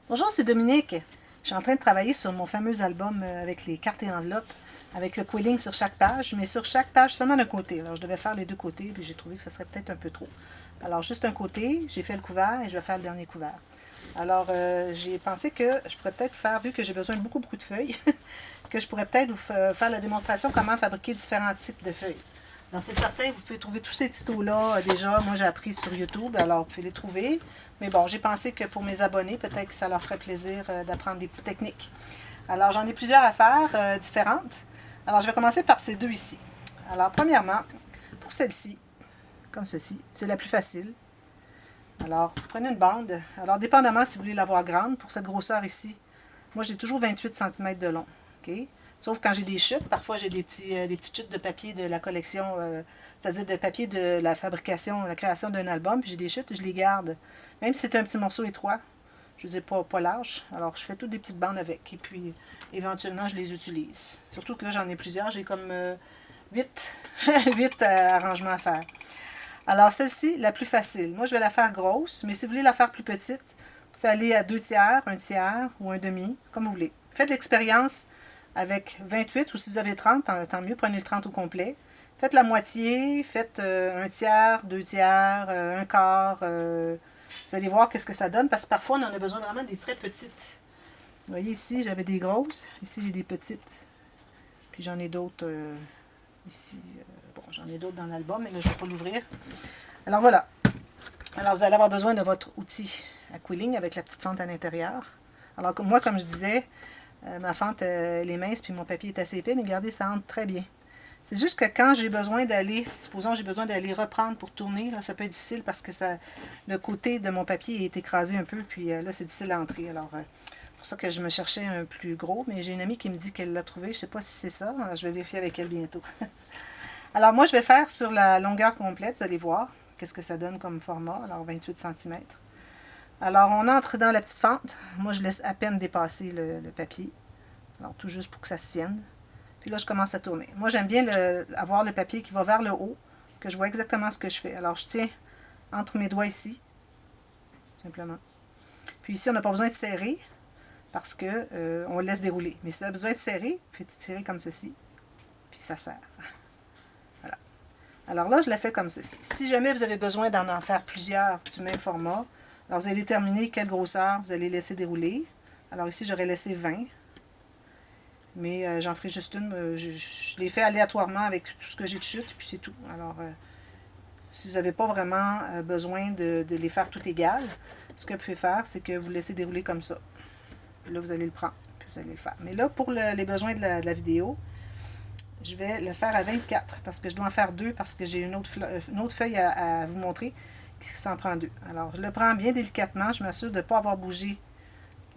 Bonjour, c'est Dominique. Je suis en train de travailler sur mon fameux album avec les cartes et enveloppes, avec le quilling sur chaque page, mais sur chaque page seulement d'un côté. Alors, je devais faire les deux côtés, puis j'ai trouvé que ça serait peut-être un peu trop. Alors, juste un côté, j'ai fait le couvert et je vais faire le dernier couvert. Alors, j'ai pensé que je pourrais peut-être faire, vu que j'ai besoin de beaucoup de feuilles, que je pourrais peut-être vous faire la démonstration comment fabriquer différents types de feuilles. Alors, c'est certain, vous pouvez trouver tous ces tutos-là déjà. Moi, j'ai appris sur YouTube, alors vous pouvez les trouver. Mais bon, j'ai pensé que pour mes abonnés, peut-être que ça leur ferait plaisir d'apprendre des petites techniques. Alors, j'en ai plusieurs à faire, différentes. Alors, je vais commencer par ces deux ici. Alors, premièrement, pour celle-ci, comme ceci, c'est la plus facile. Alors, vous prenez une bande. Alors, dépendamment si vous voulez l'avoir grande, pour cette grosseur ici, moi, j'ai toujours 28 cm de long. Okay? Sauf quand j'ai des chutes. Parfois, j'ai des petites chutes de papier de la collection, c'est-à-dire de papier de la fabrication, la création d'un album. Puis j'ai des chutes, je les garde. Même si c'est un petit morceau étroit, je ne dis pas large. Alors, je fais toutes des petites bandes avec. Et puis, éventuellement, je les utilise. Surtout que là, j'en ai plusieurs. J'ai comme 8, 8 arrangements à faire. Alors, celle-ci, la plus facile. Moi, je vais la faire grosse, mais si vous voulez la faire plus petite, vous pouvez aller à 2 tiers, 1 tiers ou un demi, comme vous voulez. Faites l'expérience avec 28 ou si vous avez 30, tant mieux, prenez le 30 au complet. Faites la moitié, faites un tiers, 2 tiers, un quart. Vous allez voir qu'est-ce que ça donne, parce que parfois, on en a besoin vraiment des très petites. Vous voyez ici, j'avais des grosses. Ici, j'ai des petites. Puis j'en ai d'autres ici. Bon, j'en ai d'autres dans l'album, mais là, je ne vais pas l'ouvrir. Alors voilà. Alors vous allez avoir besoin de votre outil à quilling avec la petite fente à l'intérieur. Alors moi, comme je disais, ma fente elle est mince puis mon papier est assez épais, mais regardez, ça entre très bien. C'est juste que quand j'ai besoin d'aller, supposons j'ai besoin d'aller reprendre pour tourner, là, ça peut être difficile parce que ça, le côté de mon papier est écrasé un peu, puis là c'est difficile à entrer. Alors c'est pour ça que je me cherchais un plus gros, mais j'ai une amie qui me dit qu'elle l'a trouvé, je ne sais pas si c'est ça, alors, je vais vérifier avec elle bientôt. Alors moi je vais faire sur la longueur complète, vous allez voir qu'est-ce que ça donne comme format, alors 28 cm. Alors on entre dans la petite fente, moi je laisse à peine dépasser le papier, alors tout juste pour que ça se tienne. Puis là, je commence à tourner. Moi, j'aime bien avoir le papier qui va vers le haut, que je vois exactement ce que je fais. Alors, je tiens entre mes doigts ici, simplement. Puis ici, on n'a pas besoin de serrer, parce que on le laisse dérouler. Mais si ça a besoin de serrer, faites tirer comme ceci, puis ça serre. Voilà. Alors là, je la fais comme ceci. Si jamais vous avez besoin d'en faire plusieurs du même format, alors vous allez déterminer quelle grosseur vous allez laisser dérouler. Alors ici, j'aurais laissé 20. Mais j'en ferai juste une. Je les fais aléatoirement avec tout ce que j'ai de chute, puis c'est tout. Alors, si vous n'avez pas vraiment besoin de les faire toutes égales, ce que vous pouvez faire, c'est que vous laissez dérouler comme ça. Puis là, vous allez le prendre, puis vous allez le faire. Mais là, pour les besoins de la vidéo, je vais le faire à 24, parce que je dois en faire deux, parce que j'ai une autre feuille à vous montrer qui s'en prend deux. Alors, je le prends bien délicatement. Je m'assure de ne pas avoir bougé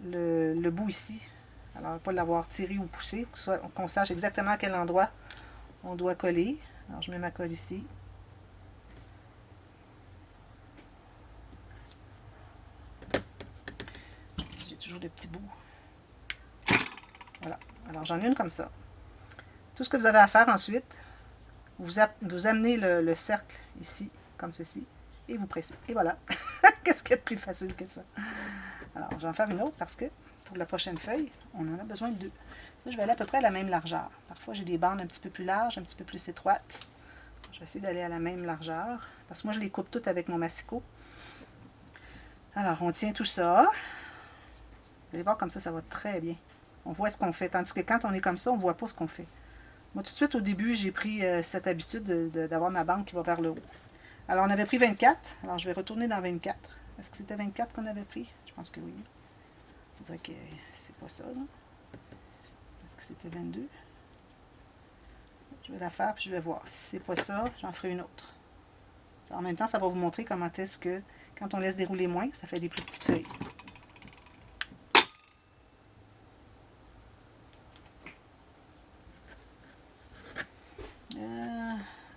le bout ici. Alors, pas l'avoir tiré ou poussé, pour qu'on sache exactement à quel endroit on doit coller. Alors, je mets ma colle ici. Ici, j'ai toujours des petits bouts. Voilà. Alors, j'en ai une comme ça. Tout ce que vous avez à faire ensuite, vous amenez le cercle ici, comme ceci, et vous pressez. Et voilà. Qu'est-ce qu'il y a de plus facile que ça? Alors, je vais en faire une autre parce que pour la prochaine feuille, on en a besoin de deux. Là, je vais aller à peu près à la même largeur. Parfois, j'ai des bandes un petit peu plus larges, un petit peu plus étroites. Je vais essayer d'aller à la même largeur, parce que moi, je les coupe toutes avec mon massicot. Alors, on tient tout ça. Vous allez voir, comme ça va très bien. On voit ce qu'on fait, tandis que quand on est comme ça, on ne voit pas ce qu'on fait. Moi, tout de suite, au début, j'ai pris cette habitude d'avoir ma bande qui va vers le haut. Alors, on avait pris 24. Alors, je vais retourner dans 24. Est-ce que c'était 24 qu'on avait pris? Je pense que oui. Je dirais que c'est pas ça, là. Est-ce que c'était 22? Je vais la faire, puis je vais voir. Si c'est pas ça, j'en ferai une autre. En même temps, ça va vous montrer comment est-ce que, quand on laisse dérouler moins, ça fait des plus petites feuilles.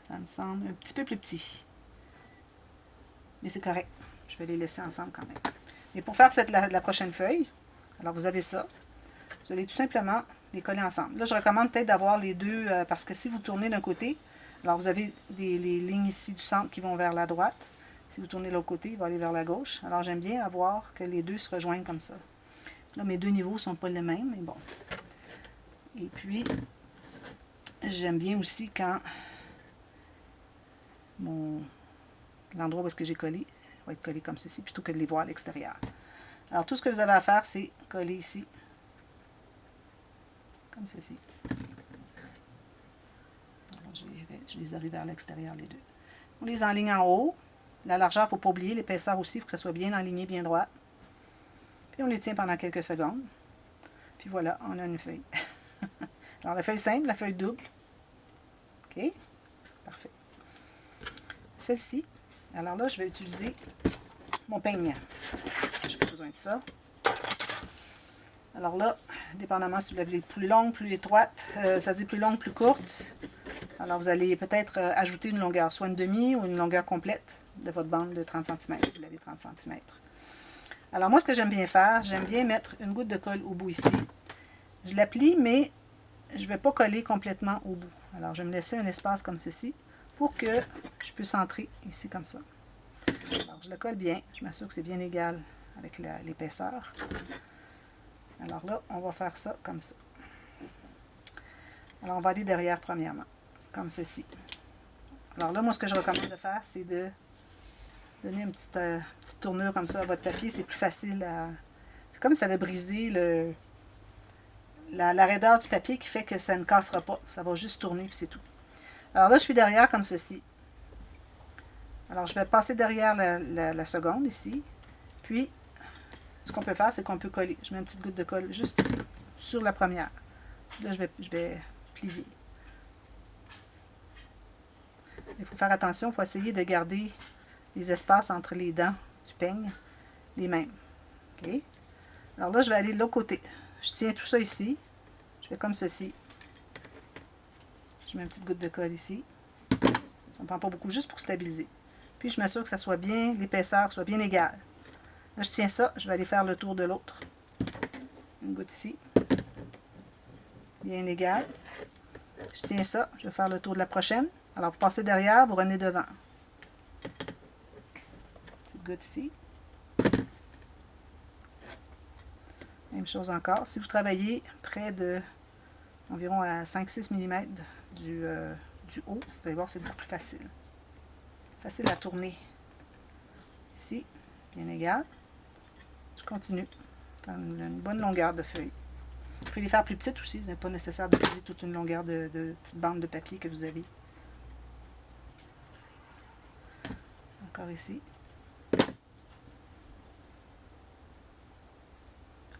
Ça me semble un petit peu plus petit. Mais c'est correct. Je vais les laisser ensemble quand même. Mais pour faire la prochaine feuille, alors vous avez ça. Vous allez tout simplement les coller ensemble. Là, je recommande peut-être d'avoir les deux, parce que si vous tournez d'un côté, alors vous avez les lignes ici du centre qui vont vers la droite. Si vous tournez de l'autre côté, il va aller vers la gauche. Alors j'aime bien avoir que les deux se rejoignent comme ça. Là, mes deux niveaux ne sont pas les mêmes, mais bon. Et puis, j'aime bien aussi quand l'endroit où est-ce que j'ai collé va être collé comme ceci, plutôt que de les voir à l'extérieur. Alors, tout ce que vous avez à faire, c'est coller ici, comme ceci. Alors, je les arrive vers l'extérieur, les deux. On les enligne en haut. La largeur, il ne faut pas oublier. L'épaisseur aussi, il faut que ça soit bien aligné, bien droit. Puis on les tient pendant quelques secondes. Puis voilà, on a une feuille. Alors, la feuille simple, la feuille double. OK? Parfait. Celle-ci, alors là, je vais utiliser mon peigne. Je n'ai pas besoin de ça. Alors là, dépendamment si vous l'avez plus longue, plus étroite, ça dit plus longue, plus courte. Alors vous allez peut-être ajouter une longueur, soit une demi ou une longueur complète de votre bande de 30 cm, si vous l'avez 30 cm. Alors moi, ce que j'aime bien faire, j'aime bien mettre une goutte de colle au bout ici. Je la plie, mais je ne vais pas coller complètement au bout. Alors je vais me laisser un espace comme ceci pour que je puisse entrer ici comme ça. Alors je le colle bien, je m'assure que c'est bien égal avec l'épaisseur. Alors là, on va faire ça comme ça. Alors on va aller derrière premièrement, comme ceci. Alors là, moi ce que je recommande de faire, c'est de donner une petite tournure comme ça à votre papier. C'est plus facile à... C'est comme si ça avait brisé la raideur du papier qui fait que ça ne cassera pas. Ça va juste tourner, puis c'est tout. Alors là, je suis derrière comme ceci. Alors, je vais passer derrière la seconde ici. Puis, ce qu'on peut faire, c'est qu'on peut coller. Je mets une petite goutte de colle juste ici, sur la première. Là, je vais plier. Il faut faire attention, il faut essayer de garder les espaces entre les dents du peigne les mêmes. OK? Alors là, je vais aller de l'autre côté. Je tiens tout ça ici. Je fais comme ceci. Je mets une petite goutte de colle ici. Ça ne prend pas beaucoup, juste pour stabiliser. Puis je m'assure que ça soit bien, l'épaisseur soit bien égale. Là, je tiens ça, je vais aller faire le tour de l'autre. Une goutte ici. Bien égale. Je tiens ça, je vais faire le tour de la prochaine. Alors, vous passez derrière, vous revenez devant. Petite goutte ici. Même chose encore. Si vous travaillez près de environ à 5-6 mm du haut, vous allez voir, c'est beaucoup plus facile. Facile à tourner. Ici, bien égal. Je continue. Dans une bonne longueur de feuille. Vous pouvez les faire plus petites aussi. Vous n'êtes pas nécessaire d'utiliser toute une longueur de petite bande de papier que vous avez. Encore ici. Comme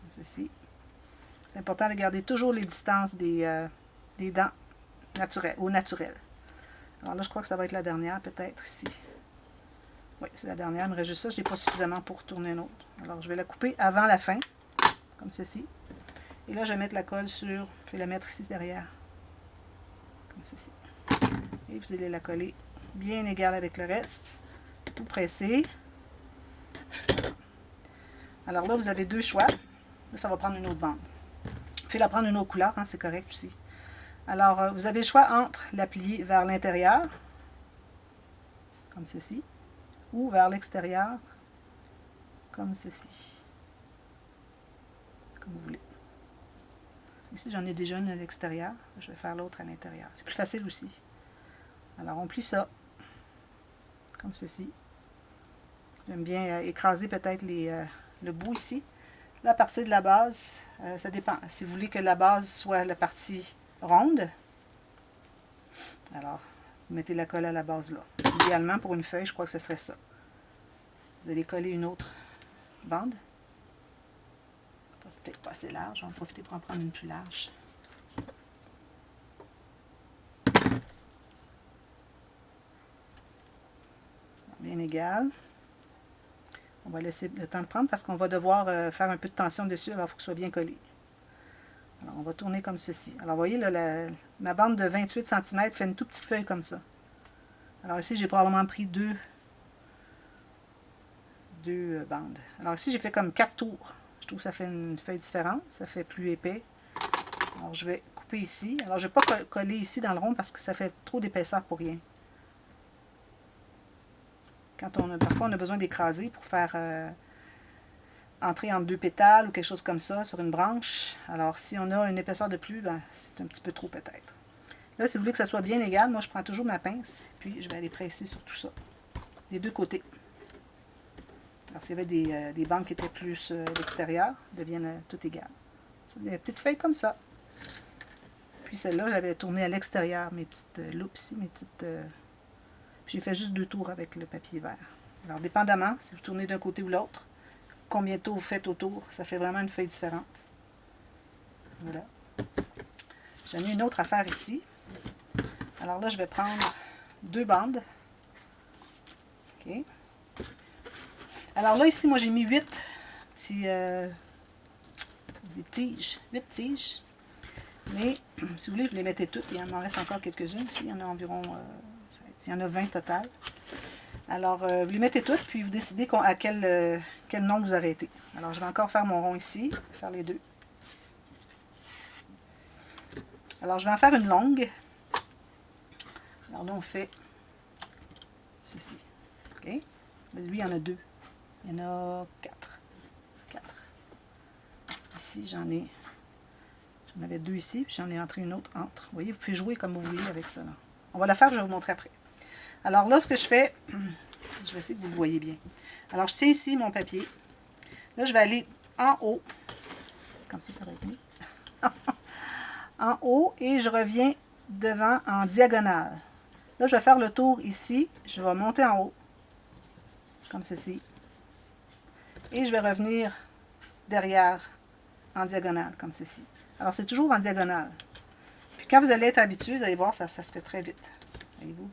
ceci. C'est important de garder toujours les distances des dents naturelles, au naturel. Alors là, je crois que ça va être la dernière, peut-être, ici. Oui, c'est la dernière. Il me reste juste ça. Je n'ai pas suffisamment pour tourner une autre. Alors, je vais la couper avant la fin, comme ceci. Et là, je vais mettre la colle sur... Je vais la mettre ici derrière, comme ceci. Et vous allez la coller bien égale avec le reste. Vous pressez. Alors là, vous avez deux choix. Là, ça va prendre une autre bande. Vous pouvez la prendre une autre couleur, hein, c'est correct aussi. Alors, vous avez le choix entre la plier vers l'intérieur, comme ceci, ou vers l'extérieur, comme ceci. Comme vous voulez. Ici, j'en ai déjà une à l'extérieur. Je vais faire l'autre à l'intérieur. C'est plus facile aussi. Alors, on plie ça, comme ceci. J'aime bien écraser peut-être le bout ici. Là, à partir de la base, ça dépend. Si vous voulez que la base soit la partie ronde, alors, vous mettez la colle à la base là. Idéalement, pour une feuille, je crois que ce serait ça. Vous allez coller une autre bande. C'est peut-être pas assez large. On va en profiter pour en prendre une plus large. Bien égal. On va laisser le temps de prendre parce qu'on va devoir faire un peu de tension dessus. Alors, il faut que ce soit bien collé. Alors, on va tourner comme ceci. Alors, vous voyez, là, ma bande de 28 cm fait une toute petite feuille comme ça. Alors, ici, j'ai probablement pris deux bandes. Alors, ici, j'ai fait comme 4 tours. Je trouve que ça fait une feuille différente. Ça fait plus épais. Alors, je vais couper ici. Alors, je ne vais pas coller ici dans le rond parce que ça fait trop d'épaisseur pour rien. Parfois, on a besoin d'écraser pour faire entrer entre deux pétales ou quelque chose comme ça sur une branche. Alors, si on a une épaisseur de plus, ben, c'est un petit peu trop peut-être. Là, si vous voulez que ça soit bien égal, moi, je prends toujours ma pince, puis je vais aller presser sur tout ça, les deux côtés. Alors, s'il y avait des bandes qui étaient plus à l'extérieur, deviennent tout égales. C'est des petites feuilles comme ça. Puis celle-là, j'avais tourné à l'extérieur, mes petites loupes ici, mes petites... J'ai fait juste 2 tours avec le papier vert. Alors, dépendamment, si vous tournez d'un côté ou l'autre, combien de tours vous faites autour, ça fait vraiment une feuille différente. Voilà. J'en ai une autre à faire ici. Alors là, je vais prendre 2 bandes. OK. Alors là, ici, moi, j'ai mis 8 petits des tiges. 8 tiges. Mais, si vous voulez, vous les mettez toutes. Il m'en reste encore quelques-unes. Il y en a environ... il y en a 20 total. Alors, vous les mettez toutes, puis vous décidez à quel nombre vous arrêtez. Alors, je vais encore faire mon rond ici, faire les deux. Alors, je vais en faire une longue. Alors là, on fait ceci. OK? Lui, il y en a 2. Il y en a 4. 4. Ici, j'en avais 2 ici, puis j'en ai entré une autre entre. Vous voyez, vous pouvez jouer comme vous voulez avec ça. Là. On va la faire, je vais vous montrer après. Alors là, ce que je fais, je vais essayer que vous le voyez bien. Alors, je tiens ici mon papier. Là, je vais aller en haut. Comme ça va être mieux. En haut, et je reviens devant en diagonale. Là, je vais faire le tour ici. Je vais monter en haut, comme ceci. Et je vais revenir derrière en diagonale, comme ceci. Alors, c'est toujours en diagonale. Puis quand vous allez être habitué, vous allez voir, ça se fait très vite. Voyez-vous?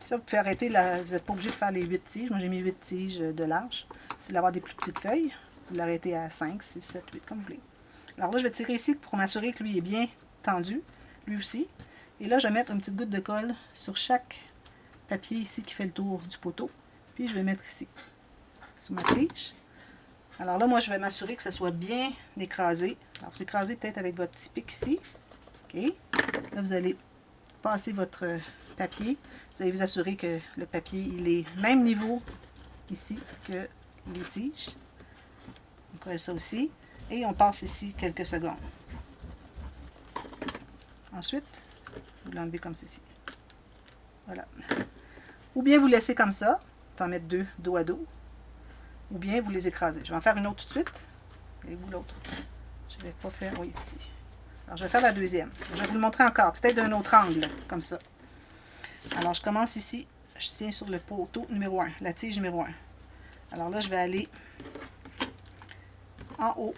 Ça, vous pouvez arrêter, là, vous n'êtes pas obligé de faire les 8 tiges. Moi, j'ai mis 8 tiges de large. C'est d'avoir des plus petites feuilles. Vous l'arrêtez à 5, 6, 7, 8, comme vous voulez. Alors là, je vais tirer ici pour m'assurer que lui est bien tendu, lui aussi. Et là, je vais mettre une petite goutte de colle sur chaque papier ici qui fait le tour du poteau. Puis, je vais mettre ici, sur ma tige. Alors là, moi, je vais m'assurer que ce soit bien écrasé. Alors, vous écrasez peut-être avec votre petit pic ici. OK. Là, vous allez passer votre papier. Vous allez vous assurer que le papier, il est même niveau ici que les tiges. On colle ça aussi. Et on passe ici quelques secondes. Ensuite, vous l'enlevez comme ceci. Voilà. Ou bien vous laissez comme ça. Vous pouvez en mettre 2 dos à dos. Ou bien vous les écrasez. Je vais en faire une autre tout de suite. Et vous l'autre. Je ne vais pas faire, oui, ici. Alors, je vais faire la deuxième. Je vais vous le montrer encore, peut-être d'un autre angle, comme ça. Alors, je commence ici. Je tiens sur le poteau numéro 1, la tige numéro 1. Alors là, je vais aller en haut.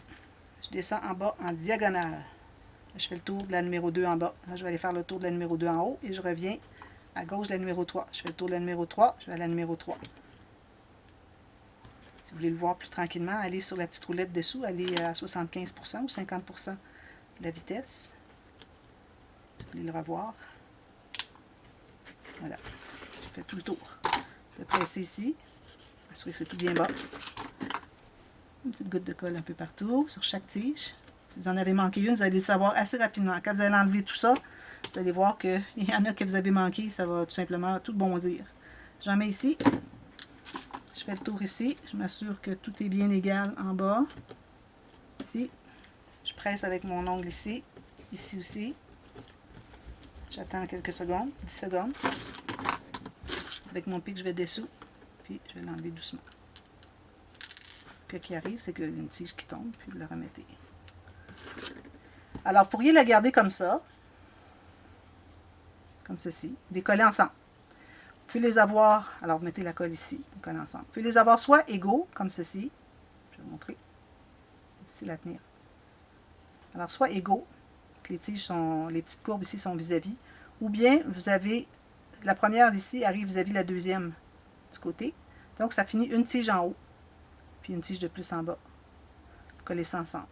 Je descends en bas en diagonale. Là, je fais le tour de la numéro 2 en bas. Là, je vais aller faire le tour de la numéro 2 en haut et je reviens à gauche de la numéro 3. Je fais le tour de la numéro 3, je vais à la numéro 3. Si vous voulez le voir plus tranquillement, allez sur la petite roulette dessous, allez à 75% ou 50% de la vitesse. Si vous voulez le revoir. Voilà. Je fais tout le tour. Je vais presser ici. Assurer que c'est tout bien bas. Une petite goutte de colle un peu partout, sur chaque tige. Si vous en avez manqué une, vous allez le savoir assez rapidement. Quand vous allez enlever tout ça, vous allez voir qu'il y en a que vous avez manqué, ça va tout simplement tout bondir. J'en mets ici. Je fais le tour ici. Je m'assure que tout est bien égal en bas. Ici. Je presse avec mon ongle ici. Ici aussi. J'attends quelques secondes, 10 secondes. Avec mon pic, je vais dessous. Puis, je vais l'enlever doucement. Puis, ce qui arrive, c'est qu'il y a une tige qui tombe, puis vous la remettez. Alors, vous pourriez la garder comme ça. Comme ceci. Les coller ensemble. Vous pouvez les avoir, alors vous mettez la colle ici, vous collez ensemble. Vous pouvez les avoir soit égaux, comme ceci. Je vais vous montrer. C'est difficile à tenir. Alors, soit égaux, que les tiges sont, les petites courbes ici sont vis-à-vis, ou bien vous avez, la première d'ici arrive vis-à-vis la deuxième du côté. Donc, ça finit une tige en haut, puis une tige de plus en bas. Vous collez ça ensemble.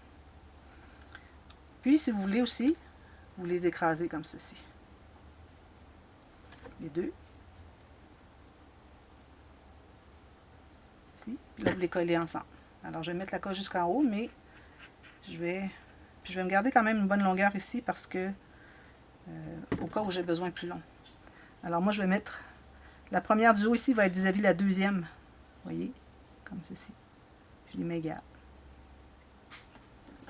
Puis, si vous voulez aussi, vous les écrasez comme ceci. Les deux. Ici. Puis là, vous les collez ensemble. Alors, je vais mettre la colle jusqu'en haut, mais je vais me garder quand même une bonne longueur ici parce que, au cas où j'ai besoin plus long. Alors moi, je vais mettre la première du haut ici va être vis-à-vis la deuxième. Vous voyez, comme ceci. Je les mets égales.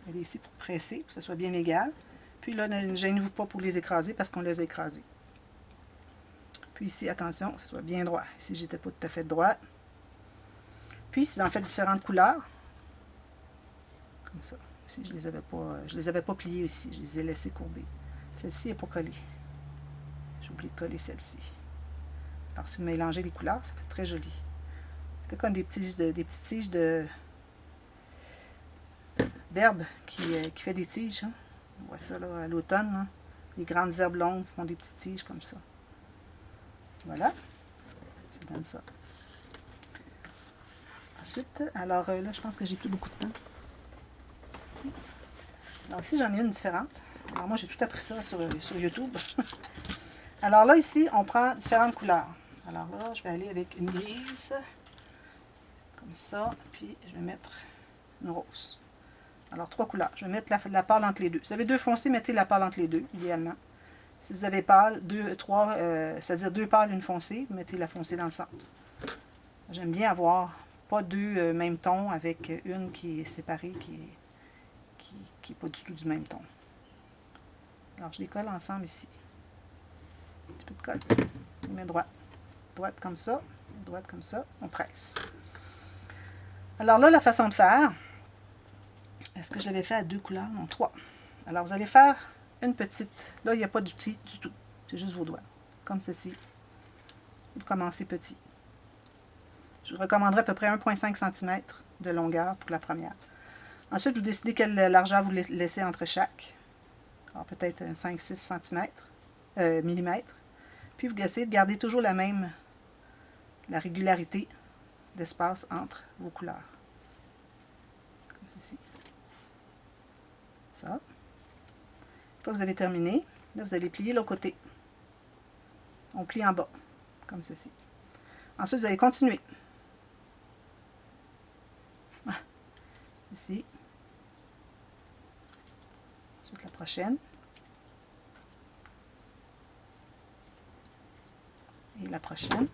Elle est ici pour presser, pour que ce soit bien égal. Puis là, ne gênez-vous pas pour les écraser parce qu'on les a écrasés. Puis ici, attention, que ce soit bien droit. Ici, j'étais pas tout à fait droite. Puis, c'est en fait différentes couleurs. Comme ça. Ici, je les avais pas pliées ici. Je les ai laissées courber. Celle-ci n'est pas collée. J'ai oublié de coller celle-ci. Alors, si vous mélangez les couleurs, ça fait très joli. Ça fait comme des petites tiges d'herbe qui fait des tiges. Hein. On voit ça là, à l'automne. Hein. Les grandes herbes longues font des petites tiges comme ça. Voilà. Ça donne ça. Ensuite, alors là, je pense que j'ai plus beaucoup de temps. Alors ici, j'en ai une différente. Alors moi, j'ai tout appris ça sur YouTube. Alors là, ici, on prend différentes couleurs. Alors là, je vais aller avec une grise. Comme ça. Puis, je vais mettre une rose. Alors, 3 couleurs. Je vais mettre la pâle entre les deux. Si vous avez 2 foncés, mettez la pâle entre les deux, idéalement. Si vous avez pâle, 2, 3, c'est-à-dire 2 pâles, une foncée, vous mettez la foncée dans le centre. J'aime bien avoir pas 2 mêmes tons avec une qui est séparée, qui est pas du tout du même ton. Alors, je les colle ensemble ici. Un petit peu de colle. Je mets droite. Droite comme ça. Droite comme ça. On presse. Alors là, la façon de faire, est-ce que je l'avais fait à 2 couleurs? Non, 3. Alors, vous allez faire une petite. Là, il n'y a pas d'outil du tout. C'est juste vos doigts. Comme ceci. Vous commencez petit. Je recommanderais à peu près 1,5 cm de longueur pour la première. Ensuite, vous décidez quelle largeur vous laissez entre chaque. Alors, peut-être 5-6 cm, millimètres. Puis, vous essayez de garder toujours la régularité d'espace entre vos couleurs. Comme ceci. Ça. Une fois que vous avez terminé, là, vous allez plier l'autre côté. On plie en bas, comme ceci. Ensuite, vous allez continuer. Ici. Ensuite, la prochaine. Et la prochaine.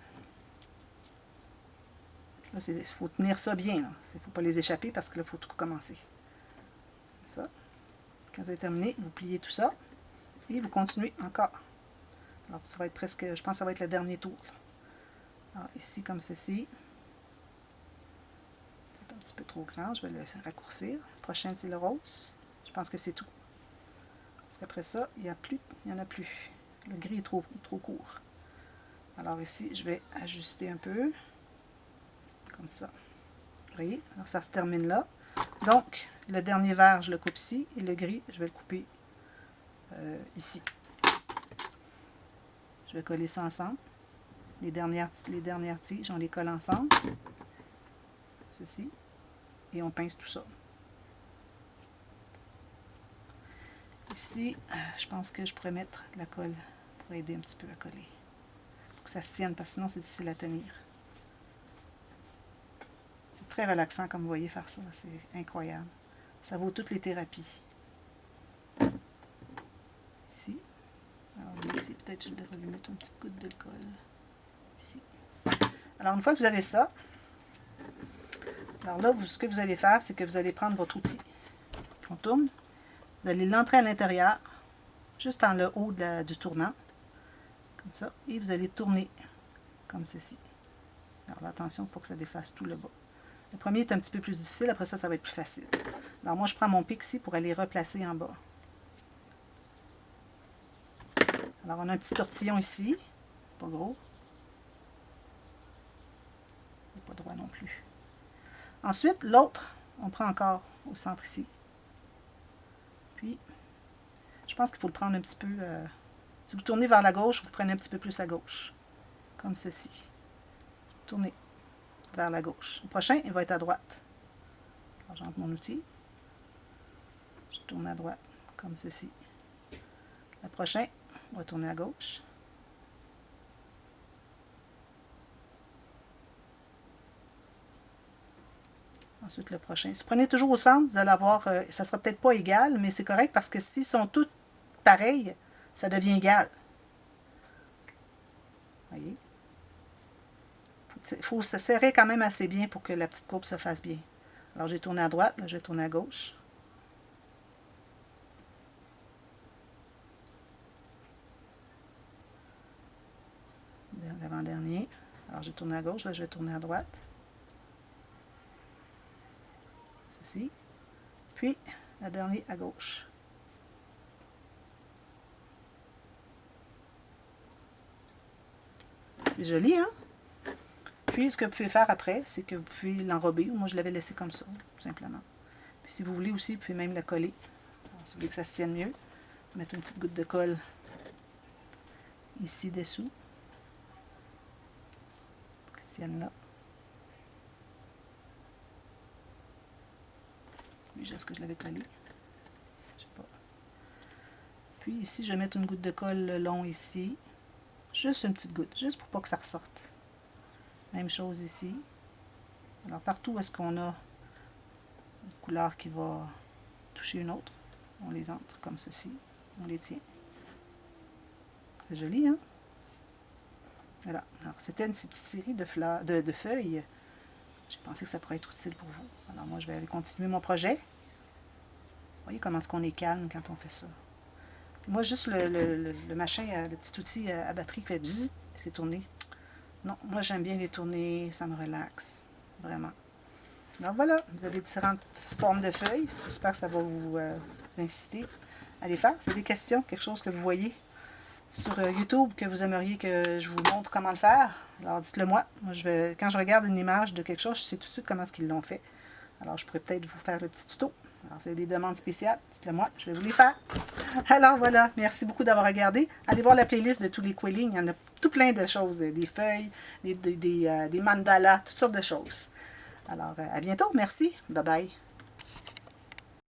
Là, il faut tenir ça bien. Il ne faut pas les échapper parce que là, il faut tout recommencer. Ça. Quand vous avez terminé, vous pliez tout ça. Et vous continuez encore. Alors, ça va être presque, je pense que ça va être le dernier tour. Alors, ici, comme ceci. C'est un petit peu trop grand, je vais le raccourcir. La prochaine, c'est le rose. Je pense que c'est tout. Parce qu'après ça, il n'y en a plus. Le gris est trop court. Alors ici, je vais ajuster un peu. Comme ça. Vous voyez? Alors, ça se termine là. Donc, le dernier vert, je le coupe ici. Et le gris, je vais le couper ici. Je vais coller ça ensemble. Les dernières tiges, on les colle ensemble. Ceci. Et on pince tout ça. Ici, je pense que je pourrais mettre de la colle pour aider un petit peu à coller. Pour que ça se tienne, parce que sinon c'est difficile à tenir. C'est très relaxant, comme vous voyez, faire ça. C'est incroyable. Ça vaut toutes les thérapies. Ici. Alors ici, peut-être je devrais lui mettre une petite goutte de colle. Ici. Alors, une fois que vous avez ça, alors là, ce que vous allez faire, c'est que vous allez prendre votre outil. On tourne. Vous allez l'entrer à l'intérieur, juste en le haut du tournant. Comme ça. Et vous allez tourner comme ceci. Alors, attention pour que ça défasse tout le bas. Le premier est un petit peu plus difficile, après ça, ça va être plus facile. Alors, moi, je prends mon pic ici pour aller replacer en bas. Alors, on a un petit tortillon ici. Pas gros. Et pas droit non plus. Ensuite, l'autre, on prend encore au centre ici. Puis, je pense qu'il faut le prendre un petit peu... si vous tournez vers la gauche, vous prenez un petit peu plus à gauche. Comme ceci. Tournez vers la gauche. Le prochain, il va être à droite. Alors, j'entre mon outil. Je tourne à droite, comme ceci. Le prochain, on va tourner à gauche. Ensuite, le prochain. Si vous prenez toujours au centre, vous allez avoir... ça ne sera peut-être pas égal, mais c'est correct parce que s'ils sont tous pareils, ça devient égal. Voyez? Il faut se serrer quand même assez bien pour que la petite courbe se fasse bien. Alors, j'ai tourné à droite, là, je vais tourner à gauche. L'avant-dernier. Alors, j'ai tourné à gauche, là, je vais tourner à droite. Ceci. Puis, la dernière à gauche. C'est joli, hein? Puis, ce que vous pouvez faire après, c'est que vous pouvez l'enrober. Moi, je l'avais laissé comme ça, tout simplement. Puis, si vous voulez aussi, vous pouvez même la coller. Alors, si vous voulez que ça se tienne mieux, mettre une petite goutte de colle ici dessous. Pour qu'il se tienne là. Oui, est-ce que je l'avais collé? Je sais pas. Puis, ici, je vais mettre une goutte de colle long ici. Juste une petite goutte, juste pour pas que ça ressorte. Même chose ici. Alors, partout où est-ce qu'on a une couleur qui va toucher une autre, on les entre comme ceci. On les tient. C'est joli, hein? Voilà. Alors, c'était une petite série de fleurs, de feuilles. J'ai pensé que ça pourrait être utile pour vous. Alors, moi, je vais aller continuer mon projet. Vous voyez comment est-ce qu'on est calme quand on fait ça. Puis moi, juste le machin, le petit outil à batterie qui fait bzzz, c'est tourné. Non, moi, j'aime bien les tourner, ça me relaxe. Vraiment. Alors voilà, vous avez différentes formes de feuilles. J'espère que ça va vous inciter à les faire. C'est des questions, quelque chose que vous voyez sur YouTube que vous aimeriez que je vous montre comment le faire. Alors dites-le moi. Moi quand je regarde une image de quelque chose, je sais tout de suite comment est-ce qu'ils l'ont fait. Alors je pourrais peut-être vous faire le petit tuto. Alors c'est des demandes spéciales, dites-le moi, je vais vous les faire. Alors voilà, merci beaucoup d'avoir regardé. Allez voir la playlist de tous les quillings, il y en a tout plein de choses, des feuilles, des mandalas, toutes sortes de choses. Alors à bientôt, merci, bye bye.